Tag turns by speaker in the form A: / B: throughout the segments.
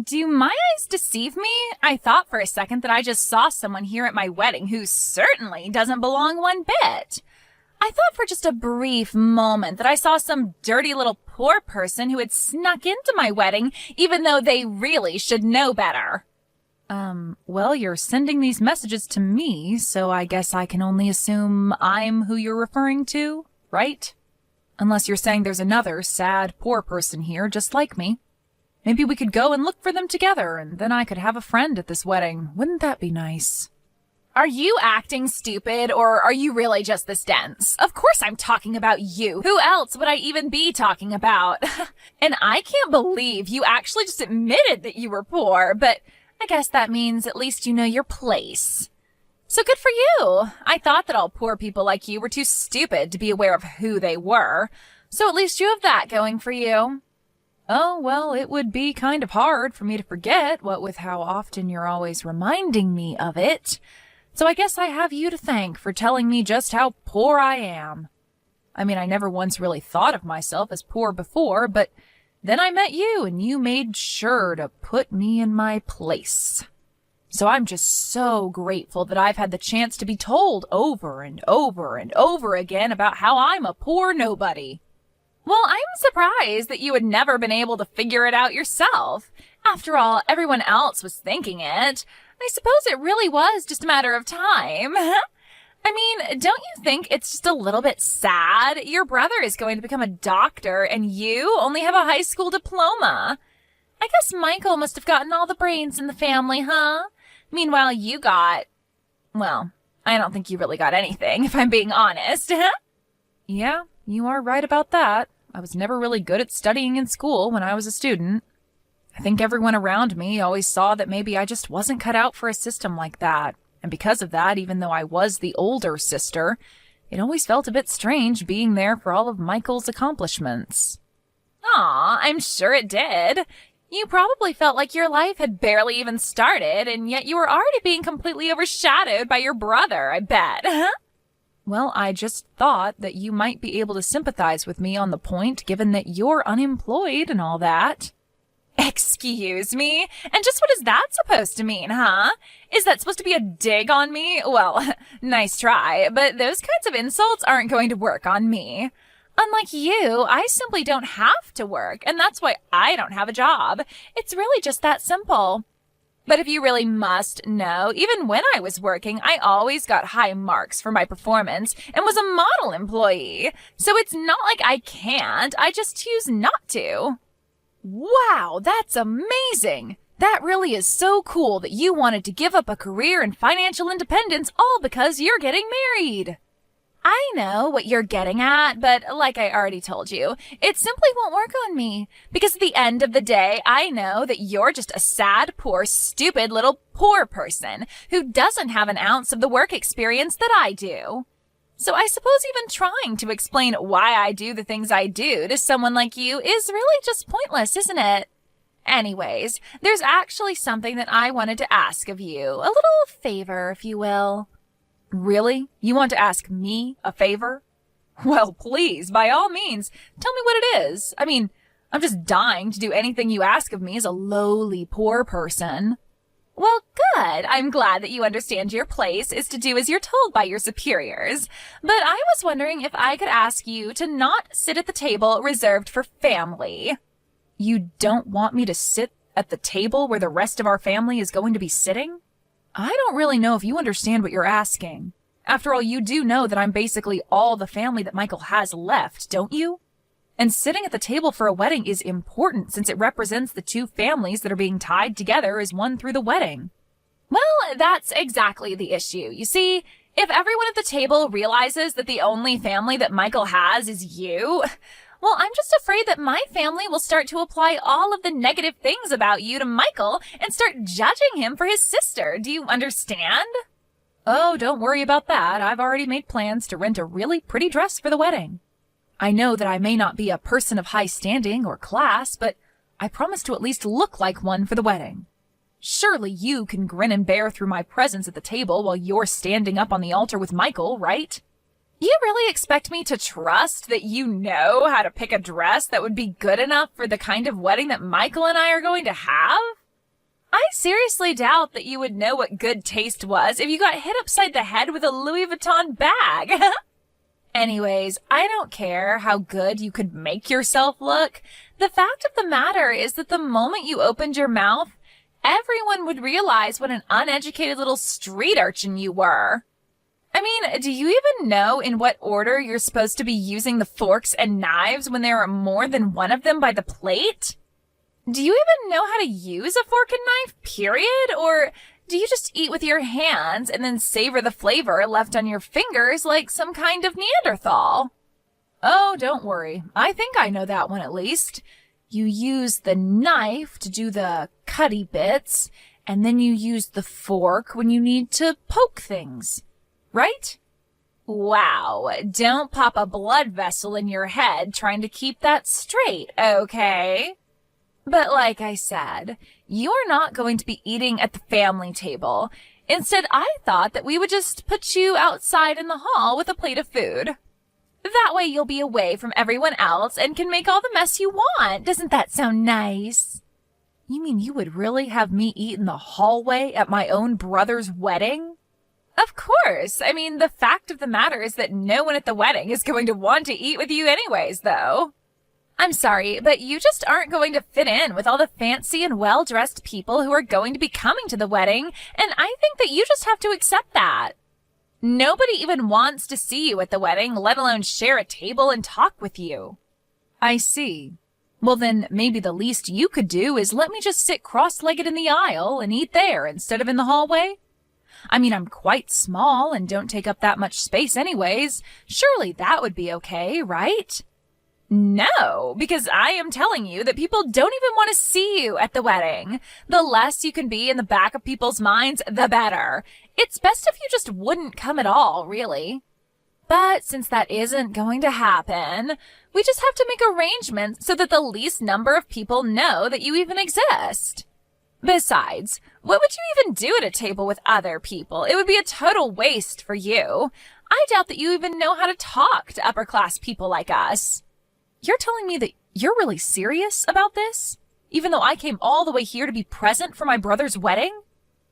A: Do my eyes deceive me? I thought for a second that I just saw someone here at my wedding who certainly doesn't belong one bit. I thought for just a brief moment that I saw some dirty little poor person who had snuck into my wedding, even though they really should know better. Well, you're sending these messages to me, so I guess I can only assume I'm who you're referring to, right? Unless you're saying there's another sad, poor person here just like me. Maybe we could go and look for them together, and then I could have a friend at this wedding. Wouldn't that be nice? Are you acting stupid, or are you really just this dense? Of course I'm talking about you. Who else would I even be talking about? And I can't believe you actually just admitted that you were poor, but I guess that means at least you know your place. So good for you. I thought that all poor people like you were too stupid to be aware of who they were. So at least you have that going for you. Oh, well, it would be kind of hard for me to forget, what with how often you're always reminding me of it. So I guess I have you to thank for telling me just how poor I am. I mean, I never once really thought of myself as poor before, but then I met you and you made sure to put me in my place. So I'm just so grateful that I've had the chance to be told over and over and over again about how I'm a poor nobody. Well, I'm surprised that you had never been able to figure it out yourself. After all, everyone else was thinking it. I suppose it really was just a matter of time. I mean, don't you think it's just a little bit sad? Your brother is going to become a doctor and you only have a high school diploma. I guess Michael must have gotten all the brains in the family, huh? Meanwhile, you got... Well, I don't think you really got anything, if I'm being honest. Yeah, you are right about that. I was never really good at studying in school when I was a student. I think everyone around me always saw that maybe I just wasn't cut out for a system like that. And because of that, even though I was the older sister, it always felt a bit strange being there for all of Michael's accomplishments. Aw, I'm sure it did. You probably felt like your life had barely even started, and yet you were already being completely overshadowed by your brother, I bet. Well, I just thought that you might be able to sympathize with me on the point, given that you're unemployed and all that. Excuse me? And just what is that supposed to mean, huh? Is that supposed to be a dig on me? Well, nice try, but those kinds of insults aren't going to work on me. Unlike you, I simply don't have to work, and that's why I don't have a job. It's really just that simple. But if you really must know, even when I was working, I always got high marks for my performance and was a model employee. So it's not like I can't, I just choose not to. Wow, that's amazing! That really is so cool that you wanted to give up a career and financial independence all because you're getting married. I know what you're getting at, but like I already told you, it simply won't work on me. Because at the end of the day, I know that you're just a sad, poor, stupid little poor person who doesn't have an ounce of the work experience that I do. So I suppose even trying to explain why I do the things I do to someone like you is really just pointless, isn't it? Anyways, there's actually something that I wanted to ask of you. A little favor, if you will. Really? You want to ask me a favor? Well, please, by all means, tell me what it is. I mean, I'm just dying to do anything you ask of me as a lowly poor person. Well, good. I'm glad that you understand your place is to do as you're told by your superiors. But I was wondering if I could ask you to not sit at the table reserved for family. You don't want me to sit at the table where the rest of our family is going to be sitting? I don't really know if you understand what you're asking. After all, you do know that I'm basically all the family that Michael has left, don't you? And sitting at the table for a wedding is important since it represents the two families that are being tied together as one through the wedding. Well, that's exactly the issue. You see, if everyone at the table realizes that the only family that Michael has is you, well, I'm just afraid that my family will start to apply all of the negative things about you to Michael and start judging him for his sister. Do you understand? Oh, don't worry about that. I've already made plans to rent a really pretty dress for the wedding. I know that I may not be a person of high standing or class, but I promise to at least look like one for the wedding. Surely you can grin and bear through my presence at the table while you're standing up on the altar with Michael, right? You really expect me to trust that you know how to pick a dress that would be good enough for the kind of wedding that Michael and I are going to have? I seriously doubt that you would know what good taste was if you got hit upside the head with a Louis Vuitton bag. Anyways, I don't care how good you could make yourself look. The fact of the matter is that the moment you opened your mouth, everyone would realize what an uneducated little street urchin you were. I mean, do you even know in what order you're supposed to be using the forks and knives when there are more than one of them by the plate? Do you even know how to use a fork and knife, period? Or do you just eat with your hands and then savor the flavor left on your fingers like some kind of Neanderthal? Oh, don't worry. I think I know that one at least. You use the knife to do the cutty bits, and then you use the fork when you need to poke things. Right? Wow, don't pop a blood vessel in your head trying to keep that straight, okay? But like I said, you're not going to be eating at the family table. Instead, I thought that we would just put you outside in the hall with a plate of food. That way you'll be away from everyone else and can make all the mess you want. Doesn't that sound nice? You mean you would really have me eat in the hallway at my own brother's wedding? Of course. I mean, the fact of the matter is that no one at the wedding is going to want to eat with you anyways, though. I'm sorry, but you just aren't going to fit in with all the fancy and well-dressed people who are going to be coming to the wedding, and I think that you just have to accept that. Nobody even wants to see you at the wedding, let alone share a table and talk with you. I see. Well, then maybe the least you could do is let me just sit cross-legged in the aisle and eat there instead of in the hallway. I mean, I'm quite small and don't take up that much space anyways. Surely that would be okay, right? No, because I am telling you that people don't even want to see you at the wedding. The less you can be in the back of people's minds, the better. It's best if you just wouldn't come at all, really. But since that isn't going to happen, we just have to make arrangements so that the least number of people know that you even exist. Besides, what would you even do at a table with other people? It would be a total waste for you. I doubt that you even know how to talk to upper-class people like us. You're telling me that you're really serious about this? Even though I came all the way here to be present for my brother's wedding?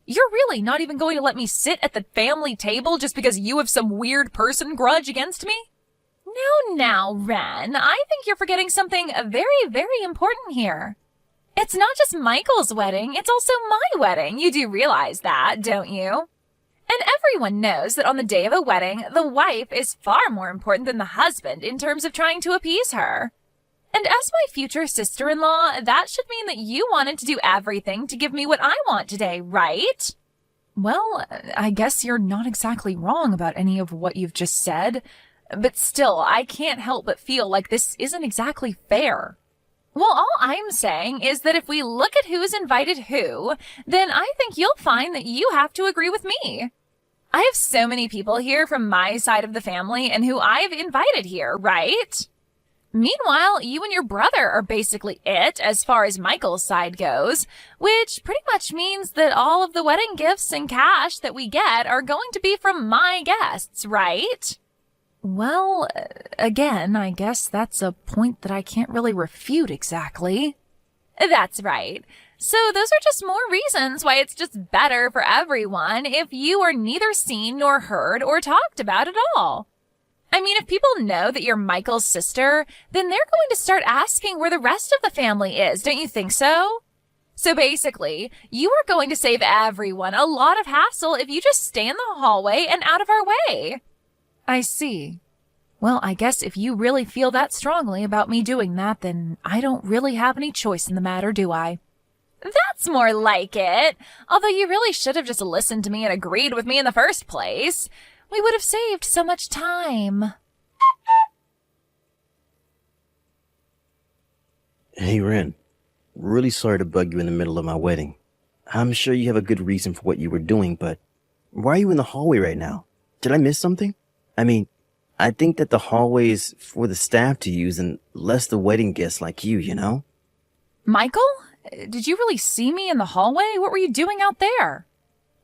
A: You're really not even going to let me sit at the family table just because you have some weird person grudge against me? Now, Ren, I think you're forgetting something very, very important here. It's not just Michael's wedding, it's also my wedding. You do realize that, don't you? And everyone knows that on the day of a wedding, the wife is far more important than the husband in terms of trying to appease her. And as my future sister-in-law, that should mean that you wanted to do everything to give me what I want today, right? Well, I guess you're not exactly wrong about any of what you've just said, but still, I can't help but feel like this isn't exactly fair. Well, all I'm saying is that if we look at who's invited who, then I think you'll find that you have to agree with me. I have so many people here from my side of the family and who I've invited here, right? Meanwhile, you and your brother are basically it as far as Michael's side goes, which pretty much means that all of the wedding gifts and cash that we get are going to be from my guests, right? Well, again, I guess that's a point that I can't really refute exactly. That's right. So those are just more reasons why it's just better for everyone if you are neither seen nor heard or talked about at all. I mean, if people know that you're Michael's sister, then they're going to start asking where the rest of the family is, don't you think so? So basically, you are going to save everyone a lot of hassle if you just stay in the hallway and out of our way. I see. Well, I guess if you really feel that strongly about me doing that, then I don't really have any choice in the matter, do I? That's more like it. Although you really should have just listened to me and agreed with me in the first place. We would have saved so much time.
B: Hey, Ren. Really sorry to bug you in the middle of my wedding. I'm sure you have a good reason for what you were doing, but why are you in the hallway right now? Did I miss something? I mean, I think that the hallway is for the staff to use and less the wedding guests like you, you know?
A: Michael? Did you really see me in the hallway? What were you doing out there?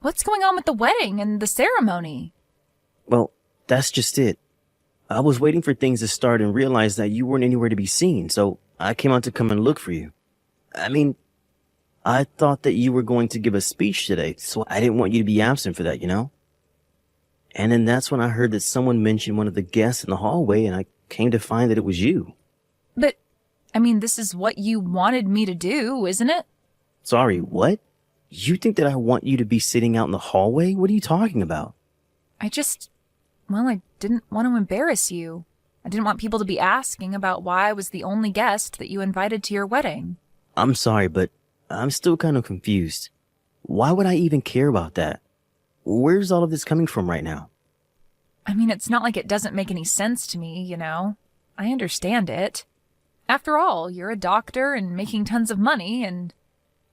A: What's going on with the wedding and the ceremony?
B: Well, that's just it. I was waiting for things to start and realized that you weren't anywhere to be seen, so I came out to come and look for you. I mean, I thought that you were going to give a speech today, so I didn't want you to be absent for that, you know? And then that's when I heard that someone mentioned one of the guests in the hallway, and I came to find that it was you.
A: But, this is what you wanted me to do, isn't it?
B: Sorry, what? You think that I want you to be sitting out in the hallway? What are you talking about?
A: I didn't want to embarrass you. I didn't want people to be asking about why I was the only guest that you invited to your wedding.
B: I'm sorry, but I'm still kind of confused. Why would I even care about that? Where's all of this coming from right now?
A: It's not like it doesn't make any sense to me, you know. I understand it. After all, you're a doctor and making tons of money, and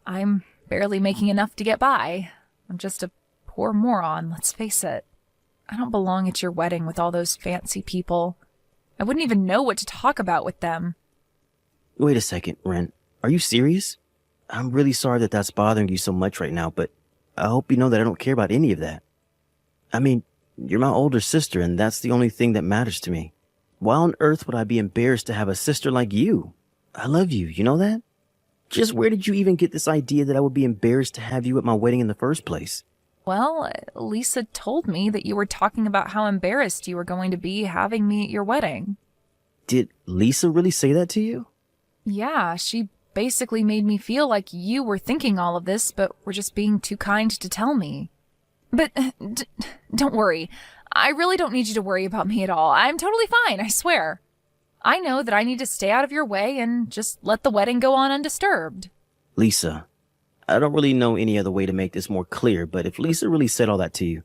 A: I'm barely making enough to get by. I'm just a poor moron, let's face it. I don't belong at your wedding with all those fancy people. I wouldn't even know what to talk about with them.
B: Wait a second, Ren. Are you serious? I'm really sorry that that's bothering you so much right now, but I hope you know that I don't care about any of that. You're my older sister, and that's the only thing that matters to me. Why on earth would I be embarrassed to have a sister like you? I love you, you know that? Just where did you even get this idea that I would be embarrassed to have you at my wedding in the first place?
A: Well, Lisa told me that you were talking about how embarrassed you were going to be having me at your wedding.
B: Did Lisa really say that to you?
A: Yeah, she basically made me feel like you were thinking all of this, but were just being too kind to tell me. But don't worry. I really don't need you to worry about me at all. I'm totally fine, I swear. I know that I need to stay out of your way and just let the wedding go on undisturbed.
B: Lisa, I don't really know any other way to make this more clear, but if Lisa really said all that to you,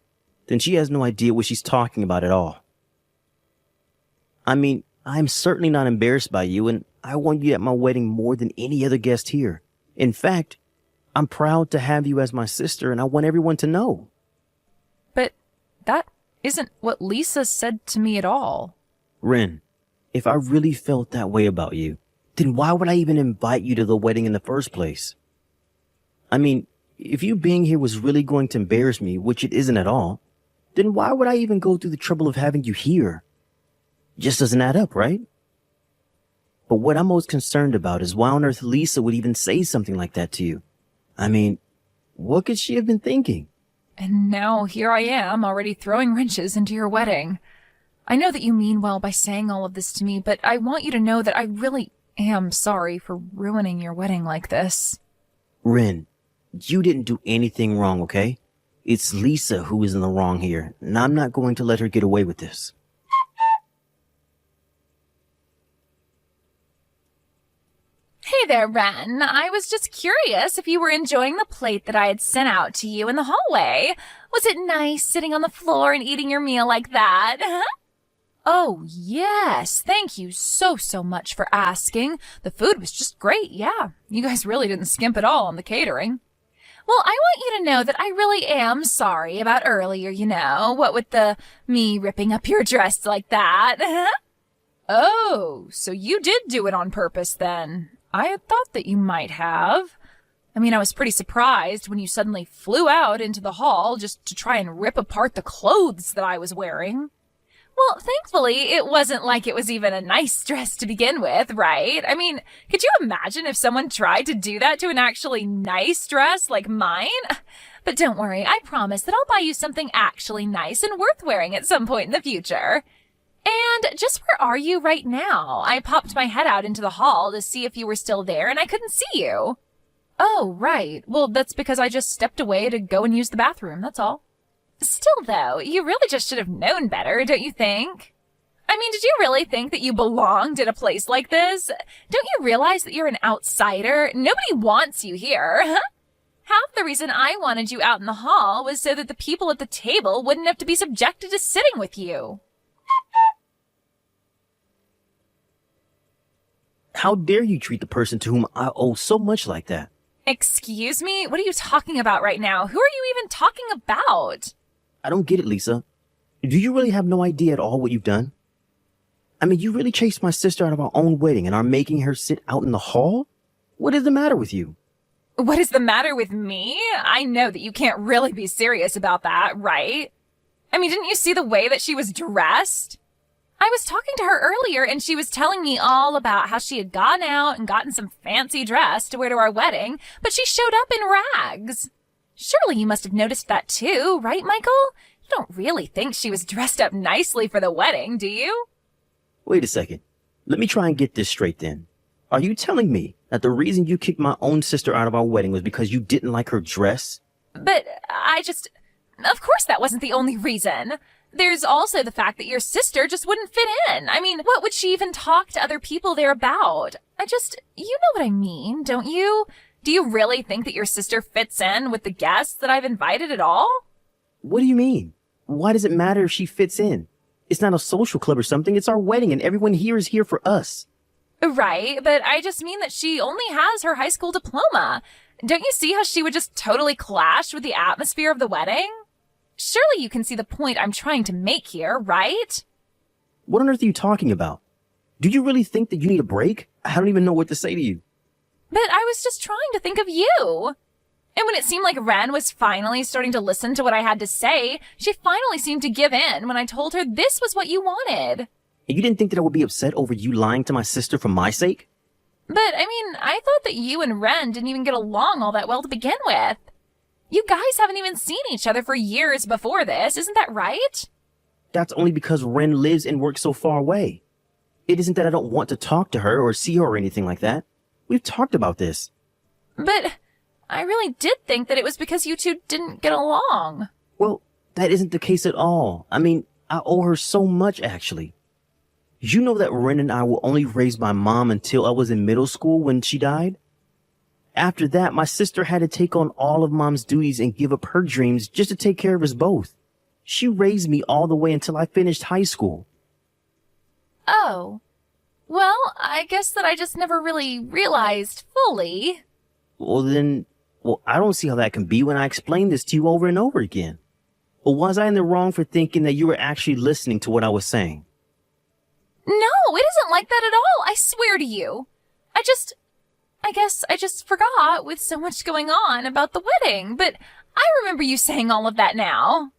B: then she has no idea what she's talking about at all. I'm certainly not embarrassed by you, and I want you at my wedding more than any other guest here. In fact, I'm proud to have you as my sister, and I want everyone to know.
A: But that isn't what Lisa said to me at all.
B: Ren, if I really felt that way about you, then why would I even invite you to the wedding in the first place? If you being here was really going to embarrass me, which it isn't at all, then why would I even go through the trouble of having you here? Just doesn't add up, right? But what I'm most concerned about is why on earth Lisa would even say something like that to you. What could she have been thinking?
A: And now here I am, already throwing wrenches into your wedding. I know that you mean well by saying all of this to me, but I want you to know that I really am sorry for ruining your wedding like this.
B: Ren, you didn't do anything wrong, okay? It's Lisa who is in the wrong here, and I'm not going to let her get away with this.
A: Hey there, Ren. I was just curious if you were enjoying the plate that I had sent out to you in the hallway. Was it nice sitting on the floor and eating your meal like that? Oh, yes. Thank you so much for asking. The food was just great, yeah. You guys really didn't skimp at all on the catering. Well, I want you to know that I really am sorry about earlier, you know, what with me ripping up your dress like that. Oh, so you did do it on purpose then. I had thought that you might have. I was pretty surprised when you suddenly flew out into the hall just to try and rip apart the clothes that I was wearing. Well, thankfully, it wasn't like it was even a nice dress to begin with, right? Could you imagine if someone tried to do that to an actually nice dress like mine? But don't worry, I promise that I'll buy you something actually nice and worth wearing at some point in the future. And just where are you right now? I popped my head out into the hall to see if you were still there, and I couldn't see you. Oh, right. Well, that's because I just stepped away to go and use the bathroom, that's all. Still, though, you really just should have known better, don't you think? Did you really think that you belonged at a place like this? Don't you realize that you're an outsider? Nobody wants you here, huh? Half the reason I wanted you out in the hall was so that the people at the table wouldn't have to be subjected to sitting with you.
B: How dare you treat the person to whom I owe so much like that?
A: Excuse me? What are you talking about right now? Who are you even talking about?
B: I don't get it, Lisa. Do you really have no idea at all what you've done? You really chased my sister out of our own wedding and are making her sit out in the hall? What is the matter with you?
A: What is the matter with me? I know that you can't really be serious about that, right? Didn't you see the way that she was dressed? I was talking to her earlier and she was telling me all about how she had gone out and gotten some fancy dress to wear to our wedding, but she showed up in rags. Surely you must have noticed that too, right, Michael? You don't really think she was dressed up nicely for the wedding, do you?
B: Wait a second. Let me try and get this straight then. Are you telling me that the reason you kicked my own sister out of our wedding was because you didn't like her dress?
A: But of course that wasn't the only reason. There's also the fact that your sister just wouldn't fit in. I mean, what would she even talk to other people there about? You know what I mean, don't you? Do you really think that your sister fits in with the guests that I've invited at all?
B: What do you mean? Why does it matter if she fits in? It's not a social club or something. It's our wedding and everyone here is here for us.
A: Right, but I just mean that she only has her high school diploma. Don't you see how she would just totally clash with the atmosphere of the wedding? Surely you can see the point I'm trying to make here, right?
B: What on earth are you talking about? Do you really think that you need a break? I don't even know what to say to you.
A: But I was just trying to think of you. And when it seemed like Ren was finally starting to listen to what I had to say, she finally seemed to give in when I told her this was what you wanted.
B: And you didn't think that I would be upset over you lying to my sister for my sake?
A: But, I mean, I thought that you and Ren didn't even get along all that well to begin with. You guys haven't even seen each other for years before this, isn't that right?
B: That's only because Ren lives and works so far away. It isn't that I don't want to talk to her or see her or anything like that. We've talked about this.
A: But I really did think that it was because you two didn't get along.
B: Well, that isn't the case at all. I mean, I owe her so much, actually. You know that Ren and I were only raised by Mom until I was in middle school when she died? After that, my sister had to take on all of Mom's duties and give up her dreams just to take care of us both. She raised me all the way until I finished high school.
A: Oh. Well, I guess that I just never really realized fully.
B: Well, I don't see how that can be when I explained this to you over and over again. Or was I in the wrong for thinking that you were actually listening to what I was saying?
A: No, it isn't like that at all, I swear to you. I guess I just forgot with so much going on about the wedding, but I remember you saying all of that now.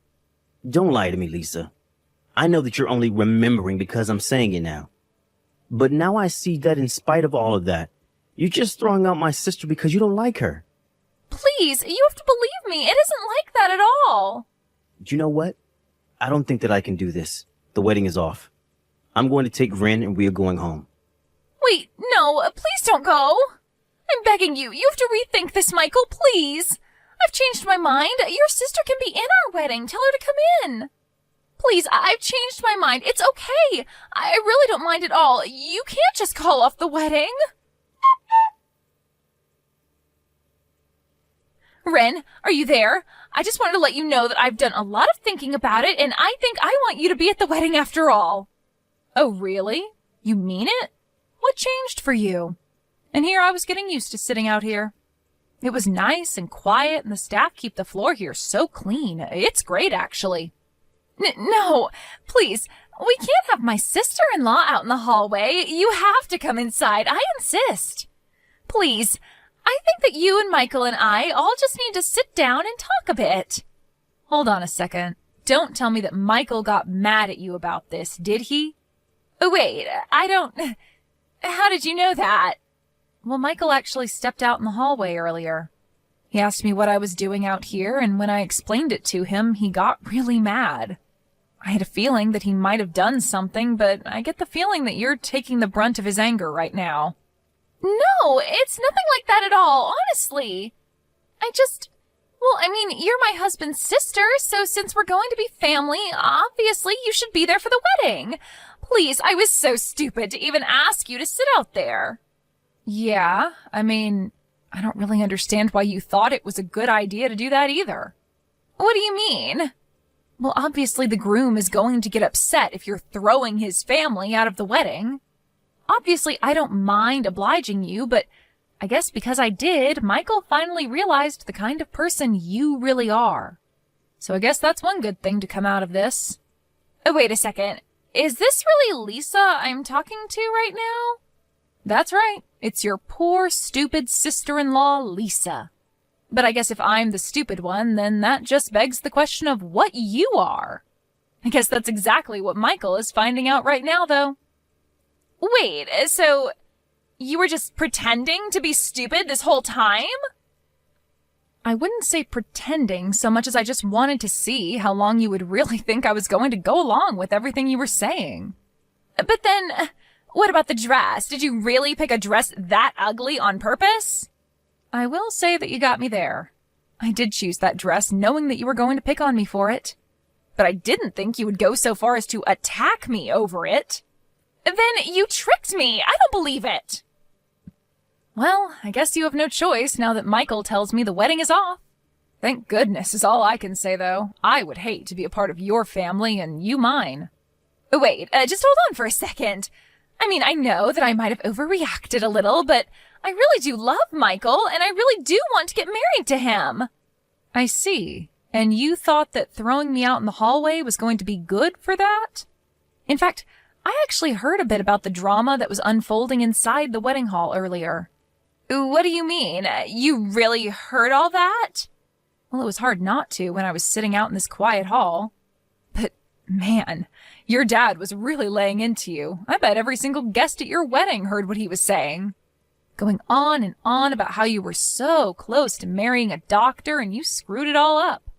B: Don't lie to me, Lisa. I know that you're only remembering because I'm saying it now. But now I see that in spite of all of that, you're just throwing out my sister because you don't like her.
A: Please, you have to believe me. It isn't like that at all.
B: Do you know what? I don't think that I can do this. The wedding is off. I'm going to take Ren and we are going home.
A: Wait, no, please don't go. I'm begging you. You have to rethink this, Michael, please. I've changed my mind. Your sister can be in our wedding. Tell her to come in. Please, I've changed my mind. It's okay. I really don't mind at all. You can't just call off the wedding. Ren, are you there? I just wanted to let you know that I've done a lot of thinking about it, and I think I want you to be at the wedding after all. Oh, really? You mean it? What changed for you? And here I was getting used to sitting out here. It was nice and quiet, and the staff keep the floor here so clean. It's great, actually. No, please, we can't have my sister-in-law out in the hallway. You have to come inside. I insist. Please, I think that you and Michael and I all just need to sit down and talk a bit. Hold on a second. Don't tell me that Michael got mad at you about this, did he? Oh, wait, How did you know that? Well, Michael actually stepped out in the hallway earlier. He asked me what I was doing out here, and when I explained it to him, he got really mad. I had a feeling that he might have done something, but I get the feeling that you're taking the brunt of his anger right now. No, it's nothing like that at all, honestly. You're my husband's sister, so since we're going to be family, obviously you should be there for the wedding. Please, I was so stupid to even ask you to sit out there. Yeah, I don't really understand why you thought it was a good idea to do that either. What do you mean? Well, obviously the groom is going to get upset if you're throwing his family out of the wedding. Obviously, I don't mind obliging you, but I guess because I did, Michael finally realized the kind of person you really are. So I guess that's one good thing to come out of this. Oh, wait a second. Is this really Lisa I'm talking to right now? That's right. It's your poor, stupid sister-in-law, Lisa. But I guess if I'm the stupid one, then that just begs the question of what you are. I guess that's exactly what Michael is finding out right now, though. Wait, so you were just pretending to be stupid this whole time? I wouldn't say pretending so much as I just wanted to see how long you would really think I was going to go along with everything you were saying. But then, what about the dress? Did you really pick a dress that ugly on purpose? I will say that you got me there. I did choose that dress knowing that you were going to pick on me for it. But I didn't think you would go so far as to attack me over it. Then you tricked me. I don't believe it. Well, I guess you have no choice now that Michael tells me the wedding is off. Thank goodness is all I can say, though. I would hate to be a part of your family and you mine. Wait, just hold on for a second. I mean, I know that I might have overreacted a little, but I really do love Michael, and I really do want to get married to him. I see. And you thought that throwing me out in the hallway was going to be good for that? In fact, I actually heard a bit about the drama that was unfolding inside the wedding hall earlier. What do you mean? You really heard all that? Well, it was hard not to when I was sitting out in this quiet hall. But, man, your dad was really laying into you. I bet every single guest at your wedding heard what he was saying. Going on and on about how you were so close to marrying a doctor and you screwed it all up.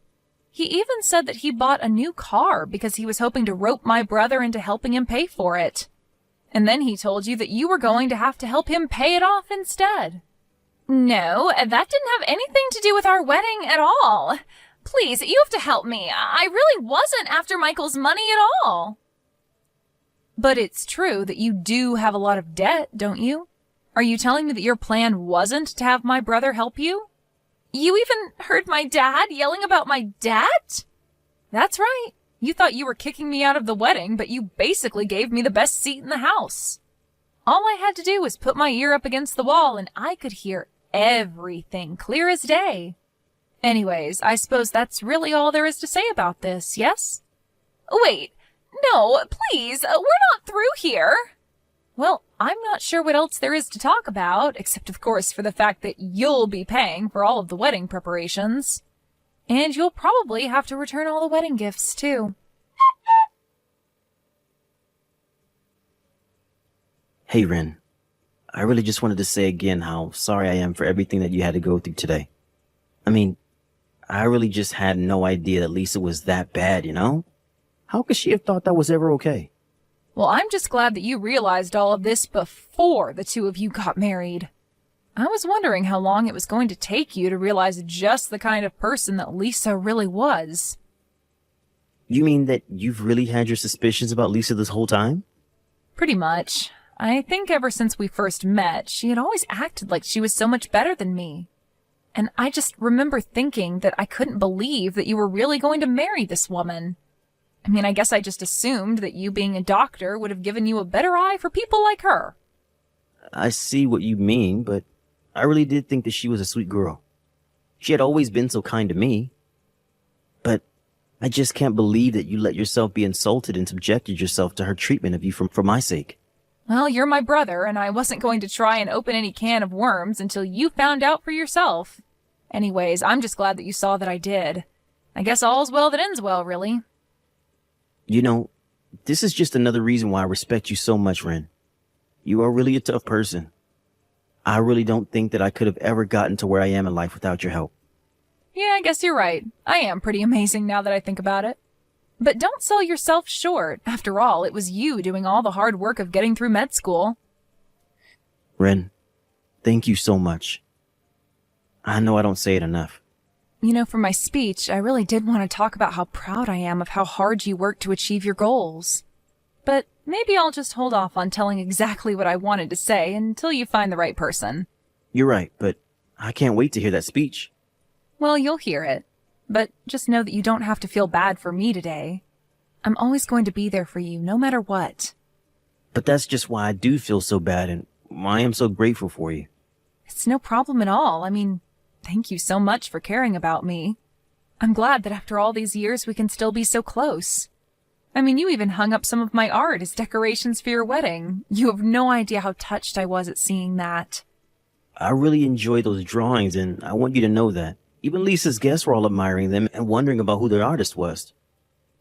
A: He even said that he bought a new car because he was hoping to rope my brother into helping him pay for it. And then he told you that you were going to have to help him pay it off instead. No, that didn't have anything to do with our wedding at all. Please, you have to help me. I really wasn't after Michael's money at all. But it's true that you do have a lot of debt, don't you? Are you telling me that your plan wasn't to have my brother help you? You even heard my dad yelling about my debt? That's right. You thought you were kicking me out of the wedding, but you basically gave me the best seat in the house. All I had to do was put my ear up against the wall and I could hear everything clear as day. Anyways, I suppose that's really all there is to say about this, yes? Wait, no, please, we're not through here. Well, I'm not sure what else there is to talk about, except of course for the fact that you'll be paying for all of the wedding preparations. And you'll probably have to return all the wedding gifts, too.
B: Hey, Ren. I really just wanted to say again how sorry I am for everything that you had to go through today. I mean, I really just had no idea that Lisa was that bad, you know? How could she have thought that was ever okay?
A: Well, I'm just glad that you realized all of this before the two of you got married. I was wondering how long it was going to take you to realize just the kind of person that Lisa really was.
B: You mean that you've really had your suspicions about Lisa this whole time?
A: Pretty much. I think ever since we first met, she had always acted like she was so much better than me. And I just remember thinking that I couldn't believe that you were really going to marry this woman. I mean, I guess I just assumed that you being a doctor would have given you a better eye for people like her.
B: I see what you mean, but I really did think that she was a sweet girl. She had always been so kind to me. But I just can't believe that you let yourself be insulted and subjected yourself to her treatment of you for my sake.
A: Well, you're my brother, and I wasn't going to try and open any can of worms until you found out for yourself. Anyways, I'm just glad that you saw that I did. I guess all's well that ends well, really.
B: You know, this is just another reason why I respect you so much, Ren. You are really a tough person. I really don't think that I could have ever gotten to where I am in life without your help.
A: Yeah, I guess you're right. I am pretty amazing now that I think about it. But don't sell yourself short. After all, it was you doing all the hard work of getting through med school.
B: Ren, thank you so much. I know I don't say it enough.
A: You know, for my speech, I really did want to talk about how proud I am of how hard you worked to achieve your goals. But maybe I'll just hold off on telling exactly what I wanted to say until you find the right person.
B: You're right, but I can't wait to hear that speech.
A: Well, you'll hear it. But just know that you don't have to feel bad for me today. I'm always going to be there for you, no matter what.
B: But that's just why I do feel so bad and why I am so grateful for you.
A: It's no problem at all. I mean, thank you so much for caring about me. I'm glad that after all these years we can still be so close. I mean, you even hung up some of my art as decorations for your wedding. You have no idea how touched I was at seeing that.
B: I really enjoy those drawings, and I want you to know that. Even Lisa's guests were all admiring them and wondering about who their artist was.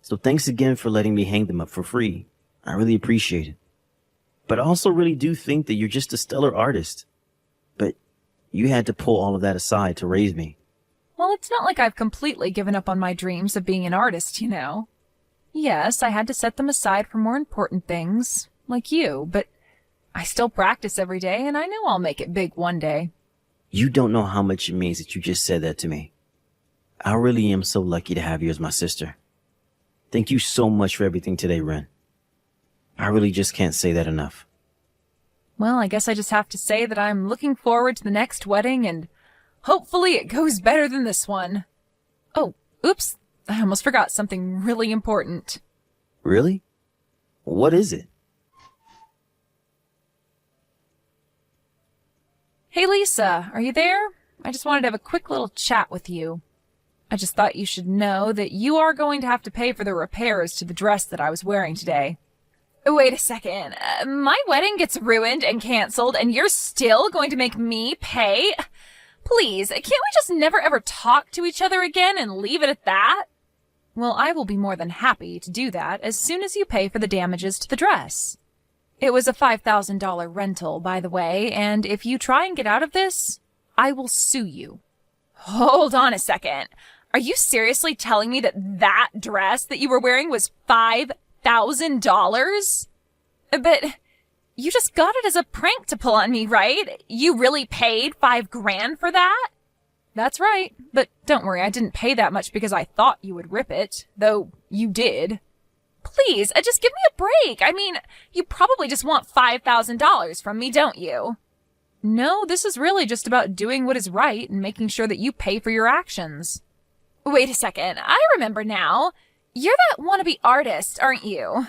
B: So thanks again for letting me hang them up for free. I really appreciate it. But I also really do think that you're just a stellar artist. But you had to pull all of that aside to raise me.
A: Well, it's not like I've completely given up on my dreams of being an artist, you know. Yes, I had to set them aside for more important things, like you, but I still practice every day, and I know I'll make it big one day.
B: You don't know how much it means that you just said that to me. I really am so lucky to have you as my sister. Thank you so much for everything today, Ren. I really just can't say that enough.
A: Well, I guess I just have to say that I'm looking forward to the next wedding, and hopefully it goes better than this one. Oh, oops, I almost forgot something really important.
B: Really? What is it?
A: Hey Lisa, are you there? I just wanted to have a quick little chat with you. I just thought you should know that you are going to have to pay for the repairs to the dress that I was wearing today. Wait a second. My wedding gets ruined and canceled, and you're still going to make me pay? Please, can't we just never ever talk to each other again and leave it at that? Well, I will be more than happy to do that as soon as you pay for the damages to the dress. It was a $5,000 rental, by the way, and if you try and get out of this, I will sue you. Hold on a second. Are you seriously telling me that that dress that you were wearing was $5,000? But you just got it as a prank to pull on me, right? You really paid $5,000 for that? That's right, but don't worry, I didn't pay that much because I thought you would rip it, though you did. Please, just give me a break. I mean, you probably just want $5,000 from me, don't you? No, this is really just about doing what is right and making sure that you pay for your actions. Wait a second, I remember now. You're that wannabe artist, aren't you?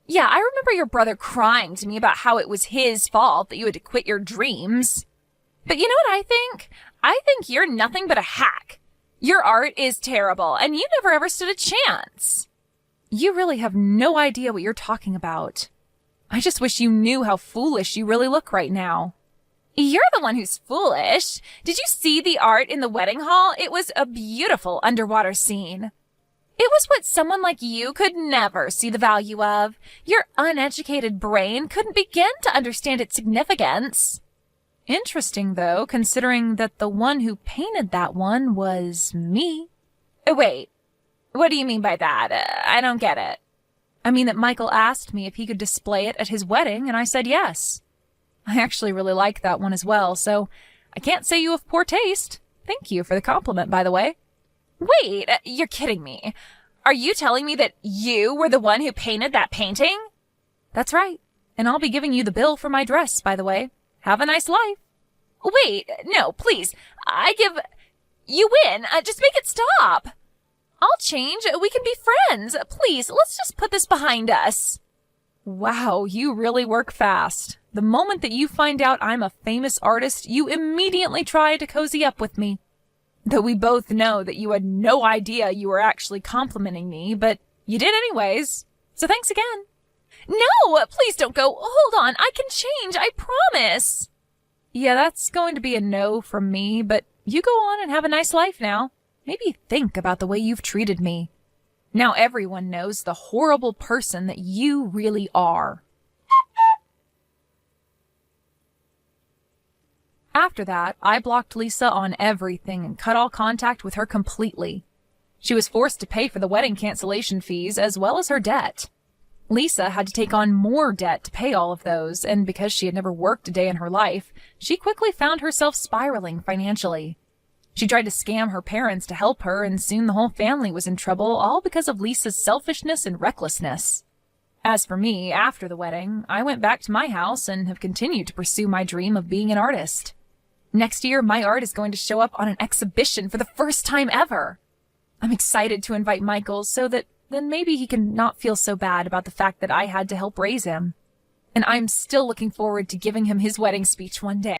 A: Yeah, I remember your brother crying to me about how it was his fault that you had to quit your dreams. But you know what I think? I think you're nothing but a hack. Your art is terrible, and you never ever stood a chance. You really have no idea what you're talking about. I just wish you knew how foolish you really look right now. You're the one who's foolish. Did you see the art in the wedding hall? It was a beautiful underwater scene. It was what someone like you could never see the value of. Your uneducated brain couldn't begin to understand its significance. Interesting, though, considering that the one who painted that one was me. Wait, what do you mean by that? I don't get it. I mean that Michael asked me if he could display it at his wedding, and I said yes. I actually really like that one as well, so I can't say you have poor taste. Thank you for the compliment, by the way. Wait, you're kidding me. Are you telling me that you were the one who painted that painting? That's right, and I'll be giving you the bill for my dress, by the way. Have a nice life. Wait, no, please. You win. Just make it stop. I'll change. We can be friends. Please, let's just put this behind us. Wow, you really work fast. The moment that you find out I'm a famous artist, you immediately try to cozy up with me. Though we both know that you had no idea you were actually complimenting me, but you did anyways. So thanks again. No, please don't go. Hold on, I can change, I promise. Yeah, that's going to be a no from me, but you go on and have a nice life now. Maybe think about the way you've treated me. Now everyone knows the horrible person that you really are. After that, I blocked Lisa on everything and cut all contact with her completely. She was forced to pay for the wedding cancellation fees as well as her debt. Lisa had to take on more debt to pay all of those, and because she had never worked a day in her life, she quickly found herself spiraling financially. She tried to scam her parents to help her, and soon the whole family was in trouble, all because of Lisa's selfishness and recklessness. As for me, after the wedding, I went back to my house and have continued to pursue my dream of being an artist. Next year, my art is going to show up on an exhibition for the first time ever. I'm excited to invite Michael so that then maybe he can not feel so bad about the fact that I had to help raise him. And I'm still looking forward to giving him his wedding speech one day.